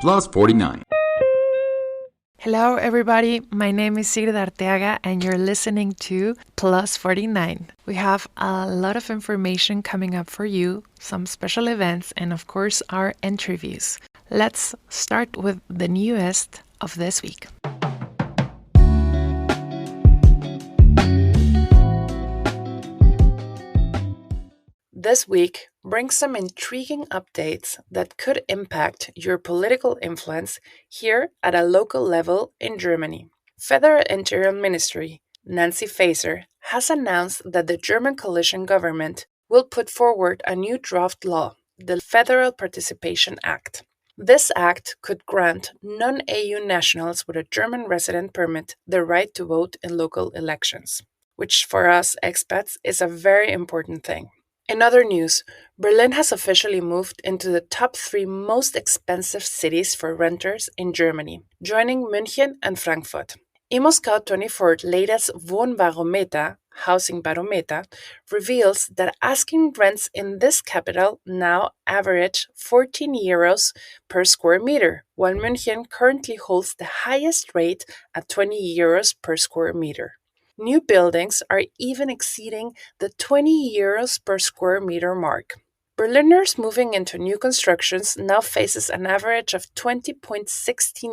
Plus 49. Hello, everybody. My name is Sigrid Arteaga, and you're listening to Plus 49. We have a lot of information coming up for you, some special events, and of course, our interviews. Let's start with the newest of this week. This week brings some intriguing updates that could impact your political influence here at a local level in Germany. Federal Interior Ministry Nancy Faeser has announced that the German coalition government will put forward a new draft law, the Federal Participation Act. This act could grant non-EU nationals with a German resident permit the right to vote in local elections, which for us expats is a very important thing. In other news, Berlin has officially moved into the top 3 most expensive cities for renters in Germany, joining München and Frankfurt. ImmoScout24's latest Wohnbarometer, housing barometer, reveals that asking rents in this capital now average 14 euros per square meter, while München currently holds the highest rate at 20 euros per square meter. New buildings are even exceeding the 20 euros per square meter mark. Berliners moving into new constructions now faces an average of 20.16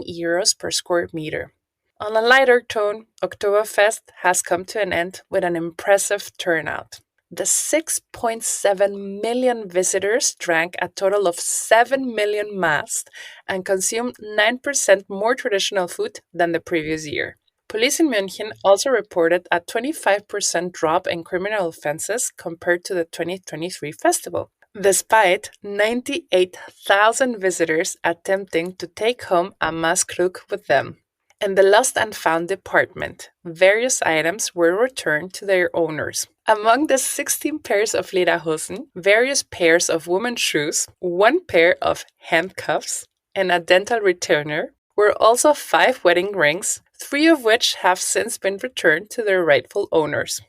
euros per square meter. On a lighter tone, Oktoberfest has come to an end with an impressive turnout. The 6.7 million visitors drank a total of 7 million mass and consumed 9% more traditional food than the previous year. Police in München also reported a 25% drop in criminal offenses compared to the 2023 festival, despite 98,000 visitors attempting to take home a Maßkrug with them. In the Lost and Found department, various items were returned to their owners. Among the 16 pairs of lederhosen, various pairs of women's shoes, 1 pair of handcuffs, and a dental returner, were also 5 wedding rings, 3 of which have since been returned to their rightful owners.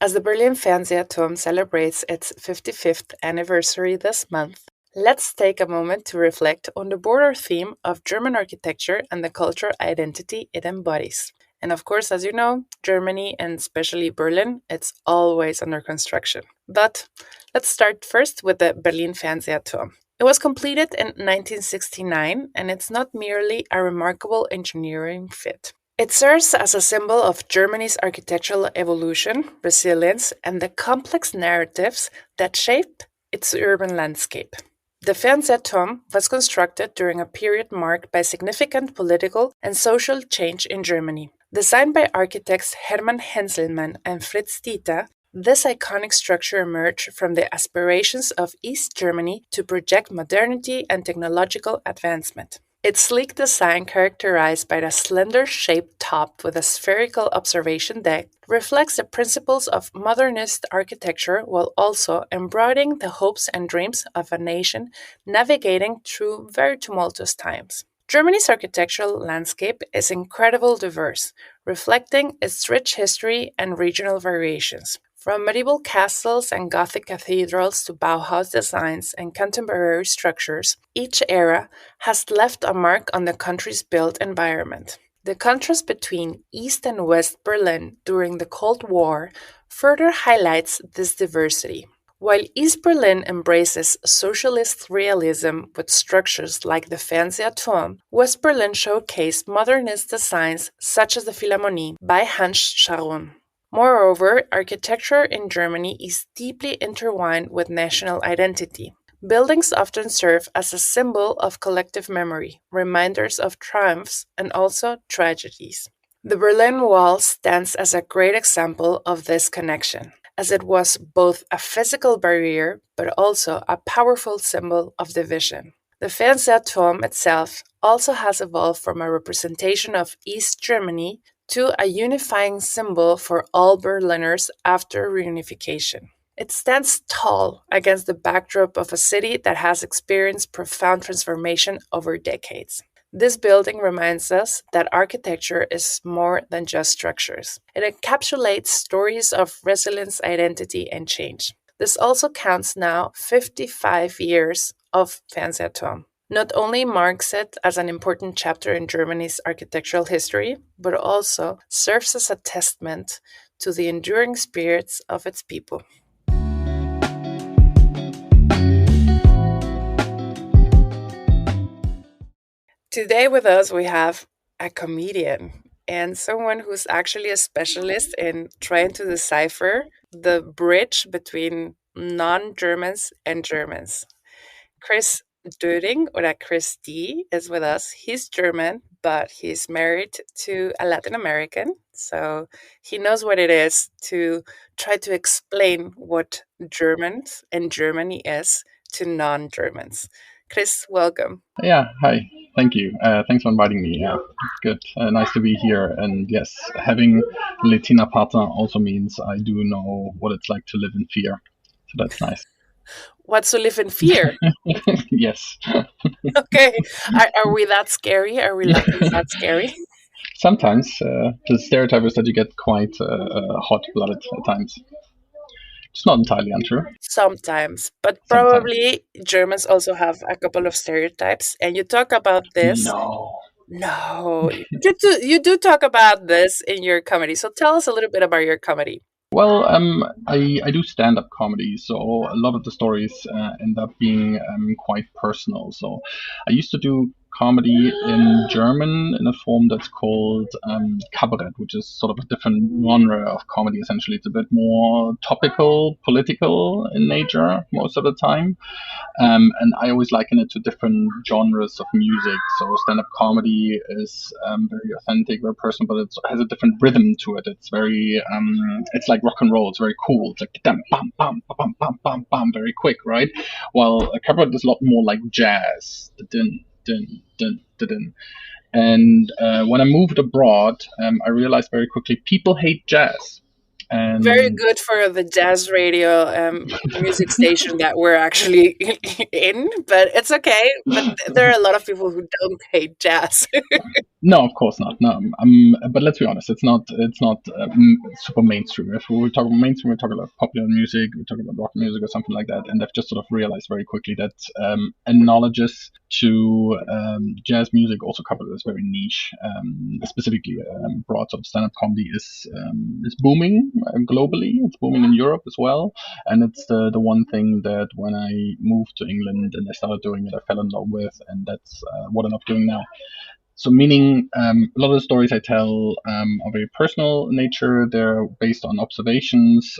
As the Berlin Fernsehturm celebrates its 55th anniversary this month, let's take a moment to reflect on the broader theme of German architecture and the cultural identity it embodies. And of course, as you know, Germany, and especially Berlin, it's always under construction. But let's start first with the Berlin Fernsehturm. It was completed in 1969, and it's not merely a remarkable engineering feat. It serves as a symbol of Germany's architectural evolution, resilience, and the complex narratives that shape its urban landscape. The Fernsehturm was constructed during a period marked by significant political and social change in Germany. Designed by architects Hermann Henselmann and Fritz Dieter, this iconic structure emerged from the aspirations of East Germany to project modernity and technological advancement. Its sleek design, characterized by the slender-shaped top with a spherical observation deck, reflects the principles of modernist architecture while also embodying the hopes and dreams of a nation navigating through very tumultuous times. Germany's architectural landscape is incredibly diverse, reflecting its rich history and regional variations. From medieval castles and Gothic cathedrals to Bauhaus designs and contemporary structures, each era has left a mark on the country's built environment. The contrast between East and West Berlin during the Cold War further highlights this diversity. While East Berlin embraces socialist realism with structures like the Fernsehturm, West Berlin showcased modernist designs such as the Philharmonie by Hans Scharoun. Moreover, architecture in Germany is deeply intertwined with national identity. Buildings often serve as a symbol of collective memory, reminders of triumphs and also tragedies. The Berlin Wall stands as a great example of this connection, as it was both a physical barrier but also a powerful symbol of division. The Fernsehturm itself also has evolved from a representation of East Germany to a unifying symbol for all Berliners after reunification. It stands tall against the backdrop of a city that has experienced profound transformation over decades. This building reminds us that architecture is more than just structures. It encapsulates stories of resilience, identity, and change. This also counts now 55 years of Fernsehturm. Not only marks it as an important chapter in Germany's architectural history, but also serves as a testament to the enduring spirits of its people. Today with us, we have a comedian and someone who's actually a specialist in trying to decipher the bridge between non Germans and Germans. Chris Döring, or Chris D, is with us. He's German, but he's married to a Latin American. So he knows what it is to try to explain what Germans and Germany is to non Germans. Chris, welcome. Yeah, hi. Thank you. Thanks for inviting me. Yeah, it's good. Nice to be here. And yes, having Latina partner also means I do know what it's like to live in fear. So that's nice. What's to live in fear? Yes. Okay. Are we that scary? Are we Latins that scary? Sometimes the stereotype is that you get quite hot-blooded at times. It's not entirely untrue. Sometimes, but Sometimes. probably Germans also have a couple of stereotypes. And you talk about this. No. No, you do talk about this in your comedy. So tell us a little bit about your comedy. Well, I do stand-up comedy, so a lot of the stories end up being quite personal. So I used to do comedy in German in a form that's called Kabarett, which is sort of a different genre of comedy. Essentially, it's a bit more topical, political in nature most of the time. And I always liken it to different genres of music. So stand-up comedy is very authentic, very personal, but it has a different rhythm to it. It's very, it's like rock and roll. It's very cool. It's like bam, bam, bam, bam, bam, bam, bam, very quick, right? While a cabaret is a lot more like jazz. Dun, dun, dun, dun, dun. And when I moved abroad, I realized very quickly people hate jazz. Very And good for the jazz radio music station that we're actually in, but it's okay. But there are a lot of people who don't hate jazz. no, of course not. No, but let's be honest. It's not super mainstream. If we talk about mainstream, we talk about popular music, we talk about rock music or something like that. And they've just sort of realized very quickly that analogies to jazz music, also covered as very niche. Specifically, broad sort of stand-up comedy is booming globally. It's booming in Europe as well, and it's the one thing that when I moved to England and I started doing it, I fell in love with, and that's what I love doing now. So, meaning a lot of the stories I tell are very personal in nature. They're based on observations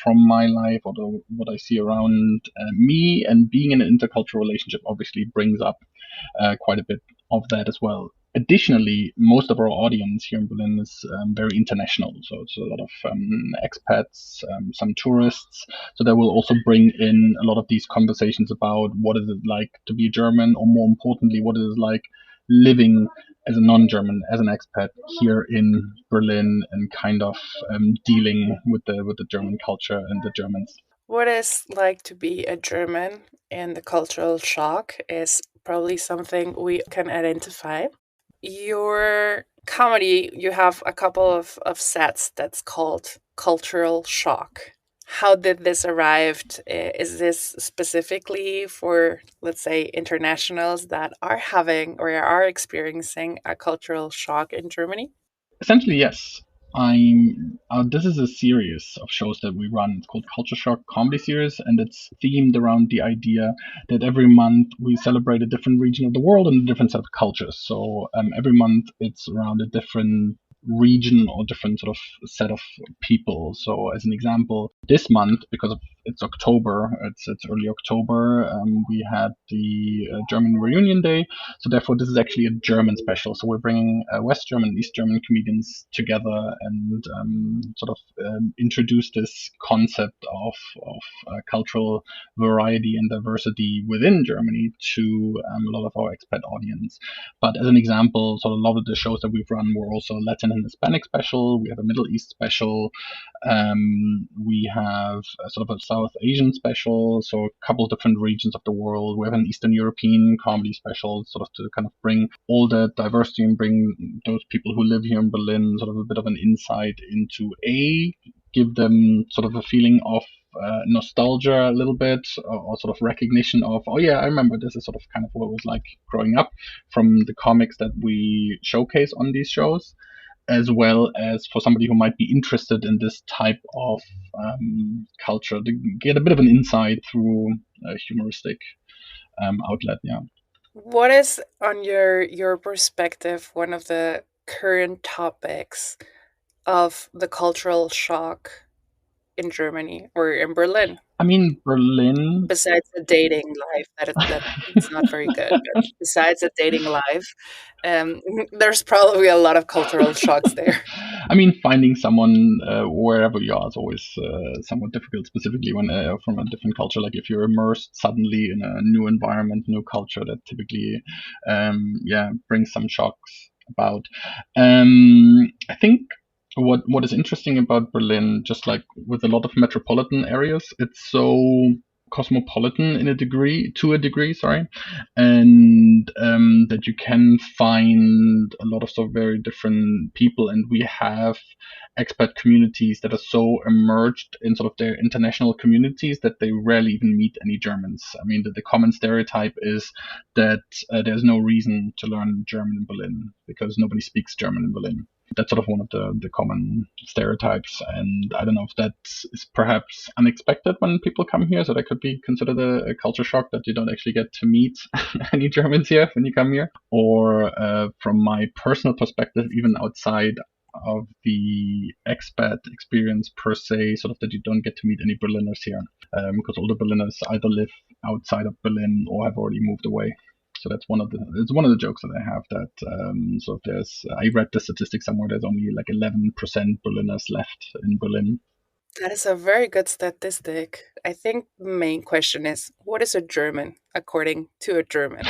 from my life or what I see around me. And being in an intercultural relationship obviously brings up quite a bit of that as well. Additionally, most of our audience here in Berlin is very international. So it's a lot of expats, some tourists. So that will also bring in a lot of these conversations about what is it like to be German, or more importantly, what is it like living as a non-German, as an expat here in Berlin, and kind of dealing with the German culture and the Germans. What it's like to be a German and the cultural shock is probably something we can identify. Your comedy, you have a couple of sets that's called Cultural Shock. How did this arrive? Is this specifically for, let's say, internationals that are having or are experiencing a cultural shock in Germany? Essentially, yes. I'm. This is a series of shows that we run. It's called Culture Shock Comedy Series, and it's themed around the idea that every month we celebrate a different region of the world and a different set of cultures. So every month it's around a different region or different sort of set of people. So, as an example, this month, because of it's October, it's early October, we had the German Reunion Day. So therefore, this is actually a German special. So we're bringing West German and East German comedians together and sort of introduce this concept of cultural variety and diversity within Germany to a lot of our expat audience. But as an example, sort of a lot of the shows that we've run were also Latin and Hispanic special. We have a Middle East special. We have a sort of a South Asian special, so a couple of different regions of the world. We have an Eastern European comedy special, sort of to kind of bring all the diversity and bring those people who live here in Berlin sort of a bit of an insight into give them sort of a feeling of nostalgia a little bit, or sort of recognition of, oh yeah, I remember this is sort of kind of what it was like growing up from the comics that we showcase on these shows, as well as for somebody who might be interested in this type of culture to get a bit of an insight through a humoristic outlet. Yeah. What is, on your perspective, one of the current topics of the cultural shock in Germany or in Berlin? I mean, Berlin. Besides the dating life, that it's not very good. But besides the dating life, there's probably a lot of cultural shocks there. I mean, finding someone wherever you are is always somewhat difficult, specifically when from a different culture. Like if you're immersed suddenly in a new environment, new culture, that typically, brings some shocks about. I think what is interesting about Berlin, just like with a lot of metropolitan areas, it's so cosmopolitan to a degree, sorry, and that you can find a lot of so very different people, and we have expat communities that are so emerged in sort of their international communities that they rarely even meet any Germans. I mean, the common stereotype is that there's no reason to learn German in Berlin because nobody speaks German in Berlin. That's sort of one of the common stereotypes, and I don't know if that is perhaps unexpected when people come here, so that could be considered a culture shock that you don't actually get to meet any Germans here when you come here, or from my personal perspective, even outside of the expat experience per se, sort of that you don't get to meet any Berliners here, because all the Berliners either live outside of Berlin or have already moved away. So that's one of the jokes that I have, that so I read the statistics somewhere, there's only like 11% Berliners left in Berlin. That is a very good statistic. I think the main question is, what is a German according to a German?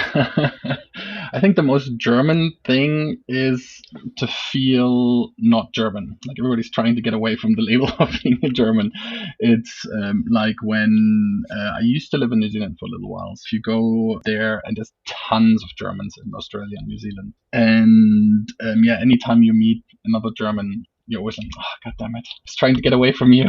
I think the most German thing is to feel not German. Like everybody's trying to get away from the label of being a German. It's like when I used to live in New Zealand for a little while. So if you go there, and there's tons of Germans in Australia and New Zealand, and anytime you meet another German, you're always like, oh, God damn it. Just trying to get away from you.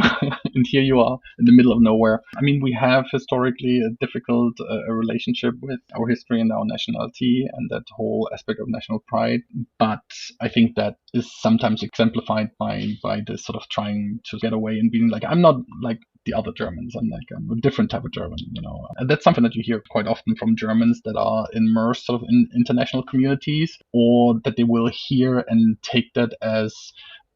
And here you are in the middle of nowhere. I mean, we have historically a difficult relationship with our history and our nationality and that whole aspect of national pride. But I think that is sometimes exemplified by this sort of trying to get away and being like, I'm not like the other Germans. I'm a different type of German, And that's something that you hear quite often from Germans that are immersed sort of in international communities, or that they will hear and take that as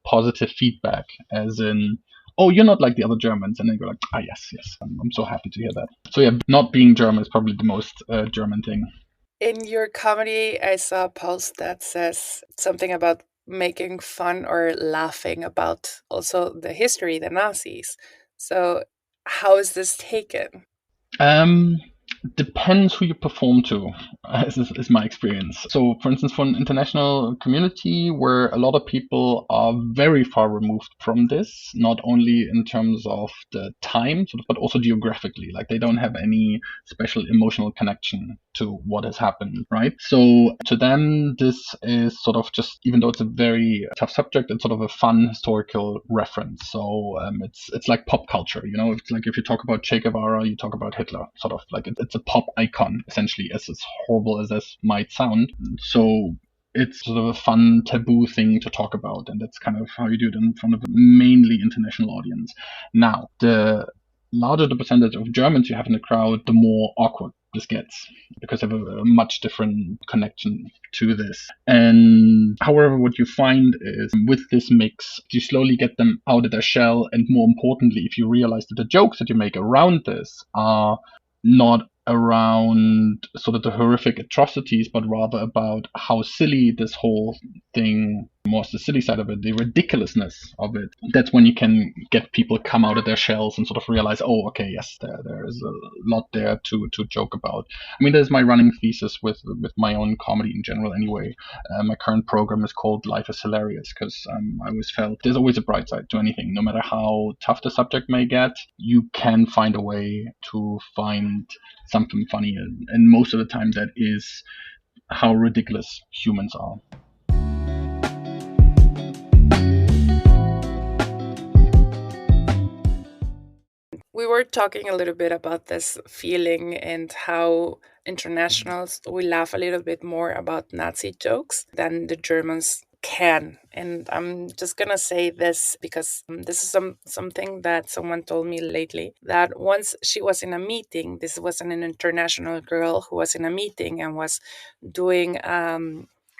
positive feedback, as in, oh, you're not like the other Germans, and they go like, yes, I'm so happy to hear that. So yeah, not being German is probably the most German thing. In your comedy, I saw a post that says something about making fun or laughing about also the history, the Nazis. So how is this taken? Depends who you perform to, is my experience. So, for instance, for an international community where a lot of people are very far removed from this, not only in terms of the time, but also geographically, like they don't have any special emotional connection to what has happened, right? So to them, this is sort of just, even though it's a very tough subject, it's sort of a fun historical reference. So it's like pop culture, It's like if you talk about Che Guevara, you talk about Hitler, sort of like it's a pop icon, essentially, as horrible as this might sound. So it's sort of a fun taboo thing to talk about, and that's kind of how you do it in front of a mainly international audience. Now, the larger the percentage of Germans you have in the crowd, the more awkward this gets, because they have a much different connection to this. And however, what you find is with this mix, you slowly get them out of their shell, and more importantly, if you realize that the jokes that you make around this are not around sort of the horrific atrocities, but rather about how silly this whole thing, more the silly side of it, the ridiculousness of it, that's when you can get people come out of their shells and sort of realize, oh, okay, yes, there is a lot there to joke about. I mean, there's my running thesis with my own comedy in general anyway. My current program is called Life is Hilarious, because I always felt there's always a bright side to anything. No matter how tough the subject may get, you can find a way to find something funny, and most of the time that is how ridiculous humans are. We we were talking a little bit about this feeling and how internationals we laugh a little bit more about Nazi jokes than the Germans can. And I'm just gonna say this because this is something that someone told me lately, that once she was in a meeting. This was an international girl who was in a meeting and was doing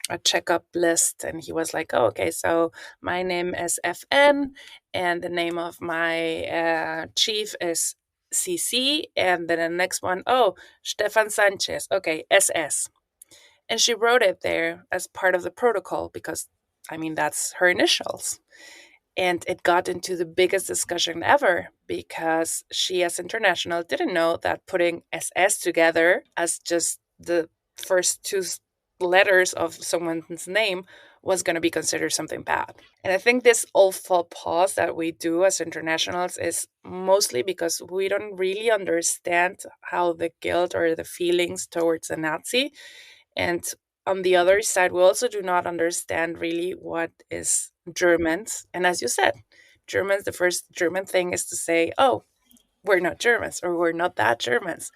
a checkup list, and he was like, oh, okay, so my name is FN and the name of my chief is CC, and then the next one, oh, Stefan Sanchez, okay, SS. And she wrote it there as part of the protocol because, I mean, that's her initials. And it got into the biggest discussion ever because she, as international, didn't know that putting SS together as just the first two letters of someone's name was going to be considered something bad. And I think this all faux pas that we do as internationals is mostly because we don't really understand how the guilt or the feelings towards a Nazi. And on the other side, we also do not understand really what is Germans. And as you said, Germans, the first German thing is to say, oh, we're not Germans or we're not that Germans.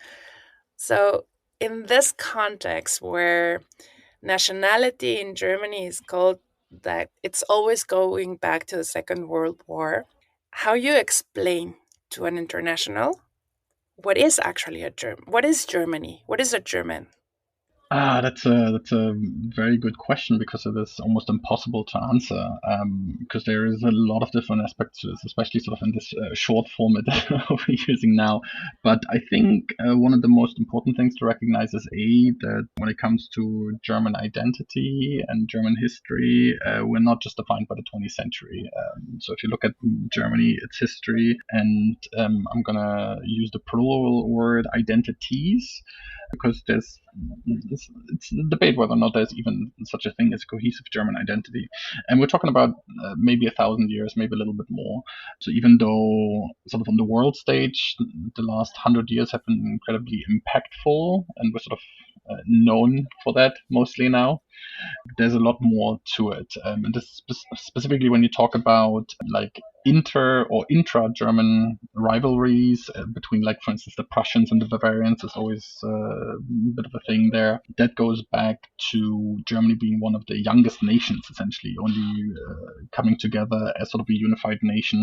So, in this context where nationality in Germany is called that it's always going back to the Second World War, how you explain to an international what is actually a German? What is Germany? What is a German? That's a very good question because it is almost impossible to answer because there is a lot of different aspects to this, especially sort of in this short format that we're using now. But I think one of the most important things to recognize is that when it comes to German identity and German history, we're not just defined by the 20th century. So if you look at Germany, its history, and I'm gonna use the plural word identities because it's a debate whether or not there's even such a thing as cohesive German identity, and we're talking about maybe 1,000 years, maybe a little bit more. So even though sort of on the world stage, the last 100 years have been incredibly impactful, and we're sort of known for that mostly now, there's a lot more to it. And this specifically when you talk about like inter or intra-German rivalries between, like, for instance, the Prussians and the Bavarians is always a bit of a thing there. That goes back to Germany being one of the youngest nations, essentially, only coming together as sort of a unified nation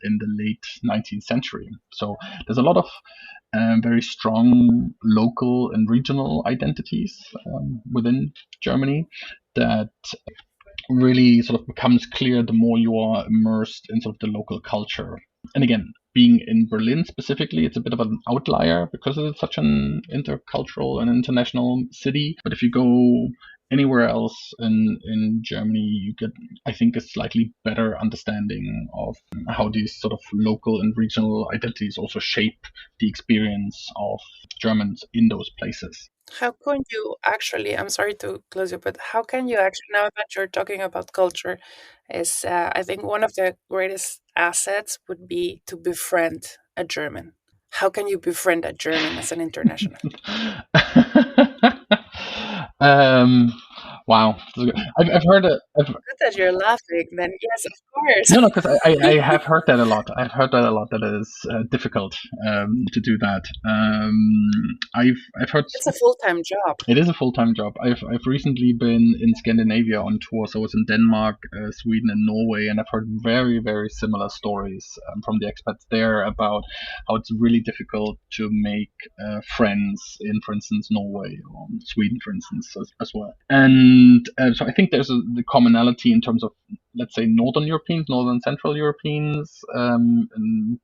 in the late 19th century. So there's a lot of very strong local and regional identities within Germany that really sort of becomes clear the more you are immersed in sort of the local culture. And again, being in Berlin specifically, it's a bit of an outlier because it's such an intercultural and international city. But if you go anywhere else in Germany, you get, I think, a slightly better understanding of how these sort of local and regional identities also shape the experience of Germans in those places. How can you actually, I'm sorry to close you, but how can you actually, now that you're talking about culture, is I think one of the greatest assets would be to befriend a German. How can you befriend a German as an international? um, wow, I've heard it. Good that you're laughing, then yes, of course. No, no, because I have heard that a lot. I've heard that a lot. That it is difficult to do that. I've heard It's a full-time job. it is a full time job. I've recently been in Scandinavia on tour. So I was in Denmark, Sweden, and Norway, and I've heard very similar stories from the expats there about how it's really difficult to make friends in, for instance, Norway or Sweden, for instance, as well. And so I think there's the commonality in terms of, let's say, Northern Europeans, Northern Central Europeans,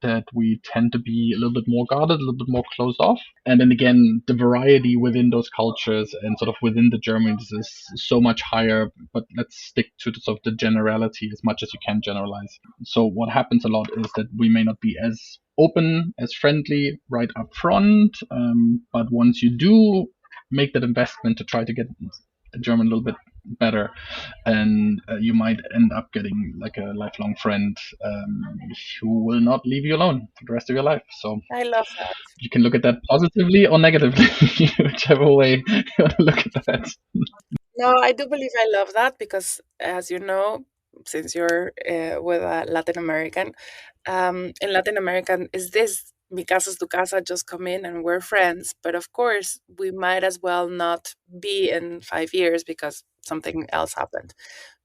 that we tend to be a little bit more guarded, a little bit more closed off. And then again, the variety within those cultures and sort of within the Germans is so much higher. But let's stick to the, sort of the generality as much as you can generalize. So what happens a lot is that we may not be as open, as friendly right up front, but once you do make that investment to try to get the German a little bit better, and you might end up getting like a lifelong friend who will not leave you alone for the rest of your life. So I love that. you can look at that positively or negatively, whichever way you want to look at that. No, I do believe I love that because, as you know, since you're with a Latin American, in Latin American is this mi casa es tu casa, just come in and we're friends. But of course, we might as well not be in 5 years because something else happened.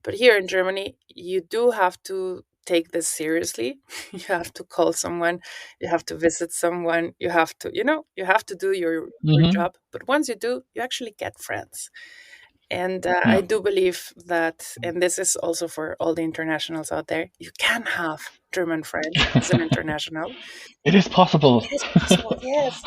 But here in Germany, you do have to take this seriously. You have to call someone, you have to visit someone, you have to, you have to do your Hmm. job. But once you do, you actually get friends. And I Yeah. do believe that, and this is also for all the internationals out there, you can have German friends as an international. It is possible. It is possible, yes.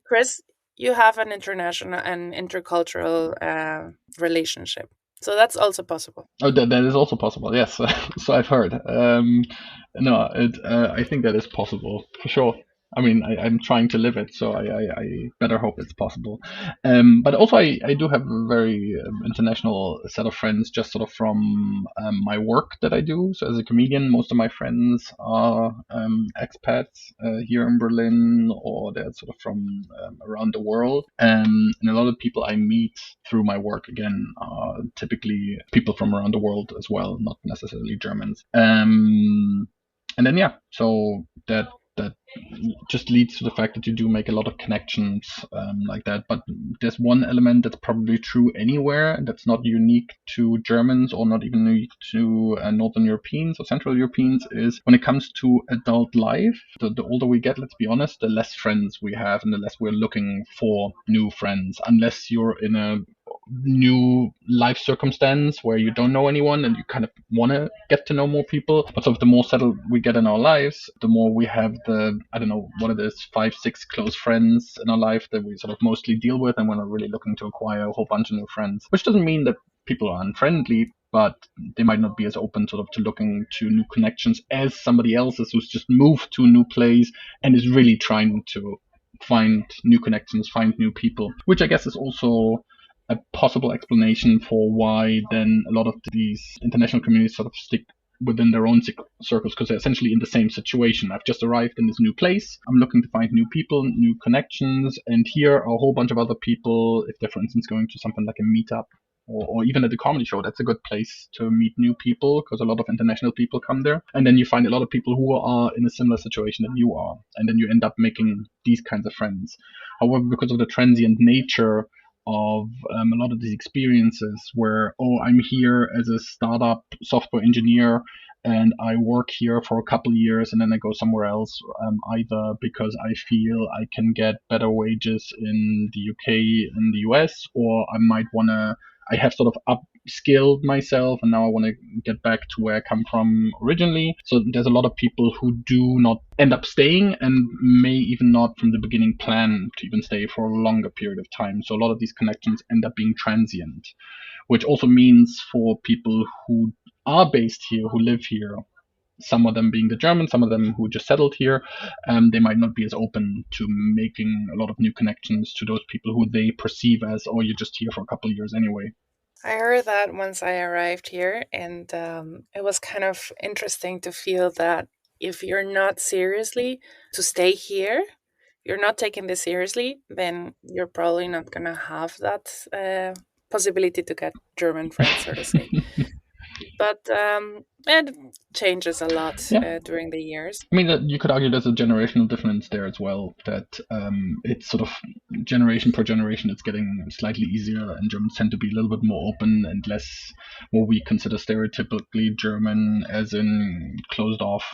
Chris, you have an international and intercultural relationship. So that's also possible. Oh, that is also possible. Yes, so I've heard. No, I think that is possible for sure. I mean, I'm trying to live it, so I better hope it's possible. But also, I do have a very international set of friends, just sort of from my work that I do. So as a comedian, most of my friends are expats here in Berlin, or they're sort of from around the world. And a lot of people I meet through my work again are typically people from around the world as well, not necessarily Germans. And then yeah, so that just leads to the fact that you do make a lot of connections like that. But there's one element that's probably true anywhere, and that's not unique to Germans or not even unique to Northern Europeans or Central Europeans, is when it comes to adult life, the older we get, let's be honest, the less friends we have and the less we're looking for new friends, unless you're in a new life circumstance where you don't know anyone and you kind of want to get to know more people. But sort of the more settled we get in our lives, the more we have the, I don't know what it is, 5, 6 close friends in our life that we sort of mostly deal with, and we're not really looking to acquire a whole bunch of new friends. Which doesn't mean that people are unfriendly, but they might not be as open sort of to looking to new connections as somebody else is who's just moved to a new place and is really trying to find new connections, find new people, which I guess is also a possible explanation for why then a lot of these international communities sort of stick within their own circles, because they're essentially in the same situation. I've just arrived in this new place. I'm looking to find new people, new connections, and here are a whole bunch of other people. If they're, for instance, going to something like a meetup or even at a comedy show, that's a good place to meet new people because a lot of international people come there. And then you find a lot of people who are in a similar situation that you are. And then you end up making these kinds of friends. However, because of the transient nature of a lot of these experiences where, oh, I'm here as a startup software engineer and I work here for a couple of years and then I go somewhere else, either because I feel I can get better wages in the UK and the US, or I might want to, I have sort of upskilled myself and now I want to get back to where I come from originally. So there's a lot of people who do not end up staying and may even not from the beginning plan to even stay for a longer period of time. So a lot of these connections end up being transient, which also means for people who are based here, who live here, some of them being the Germans, some of them who just settled here, they might not be as open to making a lot of new connections to those people who they perceive as, oh, you're just here for a couple of years anyway. I heard that once I arrived here, and it was kind of interesting to feel that if you're not seriously to stay here, you're not taking this seriously, then you're probably not going to have that possibility to get German friends, so to say. But it changes a lot Yeah. during the years. I mean, you could argue there's a generational difference there as well. That it's sort of generation per generation, it's getting slightly easier, and Germans tend to be a little bit more open and less what we consider stereotypically German, as in closed off.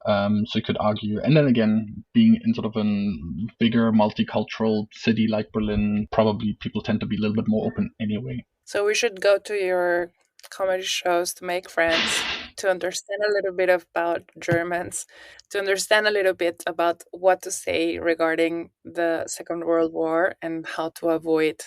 So you could argue, and then again, being in sort of a bigger multicultural city like Berlin, probably people tend to be a little bit more open anyway. So we should go to your comedy shows to make friends, to understand a little bit about Germans, to understand a little bit about what to say regarding the Second World War and how to avoid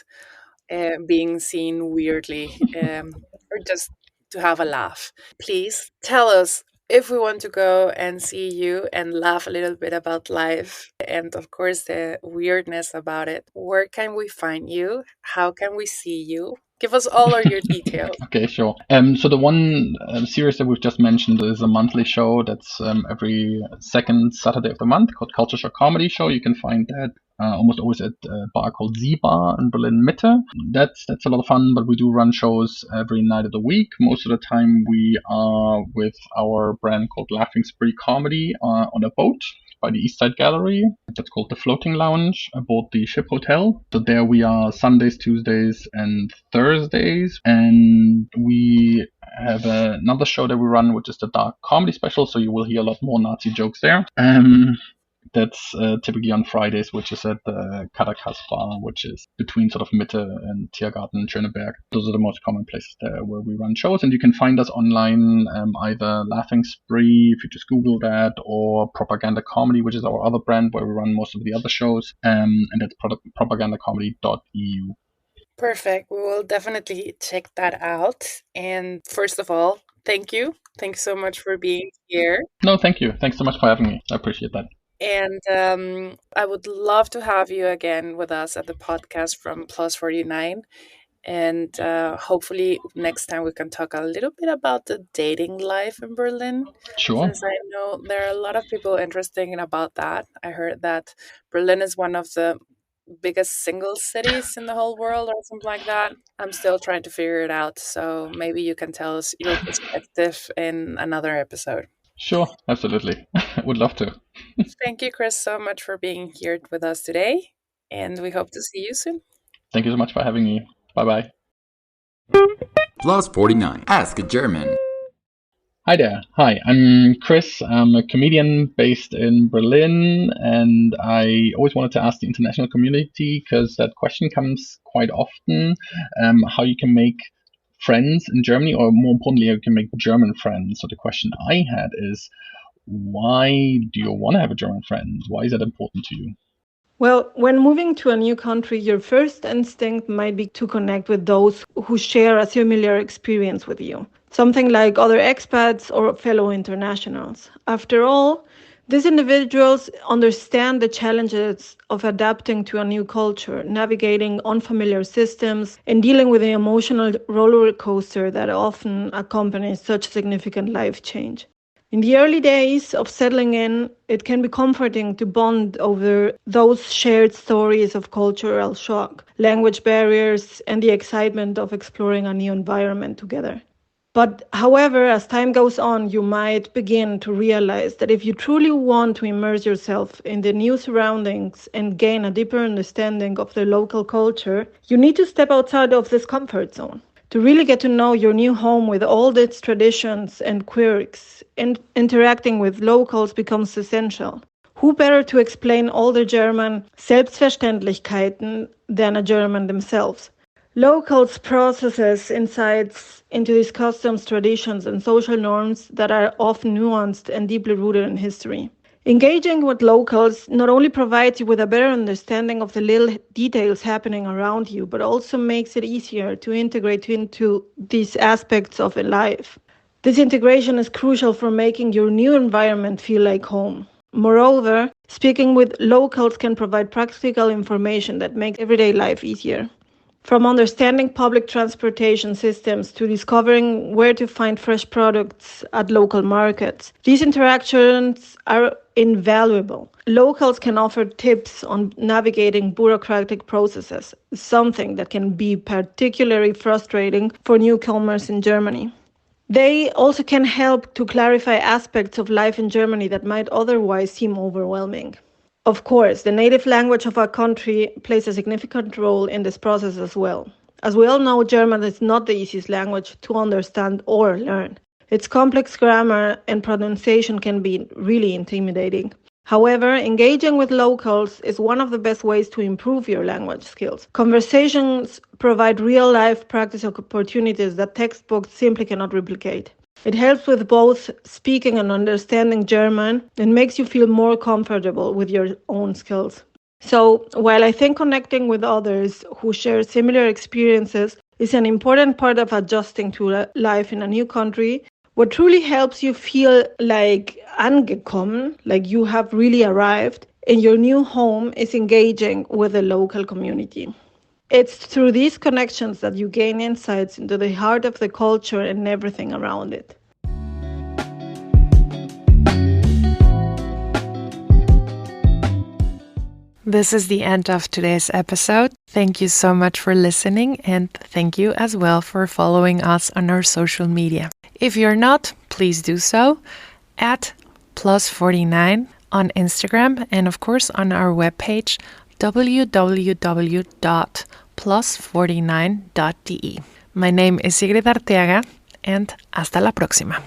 being seen weirdly, or just to have a laugh. Please tell us if we want to go and see you and laugh a little bit about life and, of course, the weirdness about it. Where can we find you? How can we see you? Give us all of your details. Okay, sure. So the one series that we've just mentioned is a monthly show that's every second Saturday of the month called Culture Shock Comedy Show. You can find that almost always at a bar called Z Bar in Berlin Mitte. That's a lot of fun, but we do run shows every night of the week. Most of the time we are with our brand called Laughing Spree Comedy on a boat by the East Side Gallery. That's called the Floating Lounge aboard the Ship Hotel. So there we are Sundays, Tuesdays, and Thursdays. And we have another show that we run, which is the Dark Comedy Special. So you will hear a lot more Nazi jokes there. That's typically on Fridays, which is at the Caracas Bar, which is between sort of Mitte and Tiergarten and Schöneberg. Those are the most common places there where we run shows. And you can find us online, either Laughing Spree, if you just Google that, or Propaganda Comedy, which is our other brand where we run most of the other shows. And that's propagandacomedy.eu. Perfect. We will definitely check that out. And first of all, thank you. Thanks so much for being here. No, thank you. Thanks so much for having me. I appreciate that. And I would love to have you again with us at the podcast from Plus 49. And hopefully next time we can talk a little bit about the dating life in Berlin. Sure. Since I know there are a lot of people interested in about that. I heard that Berlin is one of the biggest single cities in the whole world or something like that. I'm still trying to figure it out. So maybe you can tell us your perspective in another episode. Sure, absolutely. Would love to. Thank you, Chris, so much for being here with us today. And we hope to see you soon. Thank you so much for having me. Bye-bye. Plus 49. Ask a German. Hi there. Hi, I'm Chris. I'm a comedian based in Berlin, and I always wanted to ask the international community, because that question comes quite often, how you can make friends in Germany, or more importantly, how you can make German friends. So the question I had is, why do you want to have a German friend? Why is that important to you? Well, when moving to a new country, your first instinct might be to connect with those who share a similar experience with you. Something like other expats or fellow internationals. After all, these individuals understand the challenges of adapting to a new culture, navigating unfamiliar systems, and dealing with the emotional roller coaster that often accompanies such significant life change. In the early days of settling in, it can be comforting to bond over those shared stories of cultural shock, language barriers, and the excitement of exploring a new environment together. But however, as time goes on, you might begin to realize that if you truly want to immerse yourself in the new surroundings and gain a deeper understanding of the local culture, you need to step outside of this comfort zone. To really get to know your new home with all its traditions and quirks, and interacting with locals becomes essential. Who better to explain all the German Selbstverständlichkeiten than a German themselves? Locals processes insights into these customs, traditions, and social norms that are often nuanced and deeply rooted in history. Engaging with locals not only provides you with a better understanding of the little details happening around you, but also makes it easier to integrate into these aspects of life. This integration is crucial for making your new environment feel like home. Moreover, speaking with locals can provide practical information that makes everyday life easier. From understanding public transportation systems to discovering where to find fresh products at local markets, these interactions are invaluable. Locals can offer tips on navigating bureaucratic processes, something that can be particularly frustrating for newcomers in Germany. They also can help to clarify aspects of life in Germany that might otherwise seem overwhelming. Of course, the native language of our country plays a significant role in this process as well. As we all know, German is not the easiest language to understand or learn. Its complex grammar and pronunciation can be really intimidating. However, engaging with locals is one of the best ways to improve your language skills. Conversations provide real-life practice opportunities that textbooks simply cannot replicate. It helps with both speaking and understanding German and makes you feel more comfortable with your own skills. So, while I think connecting with others who share similar experiences is an important part of adjusting to life in a new country, what truly helps you feel like angekommen, like you have really arrived in your new home, is engaging with the local community. It's through these connections that you gain insights into the heart of the culture and everything around it. This is the end of today's episode. Thank you so much for listening, and thank you as well for following us on our social media. If you're not, please do so at +49 on Instagram and of course on our webpage www.plus49.de. My name is Sigrid Arteaga, and hasta la próxima.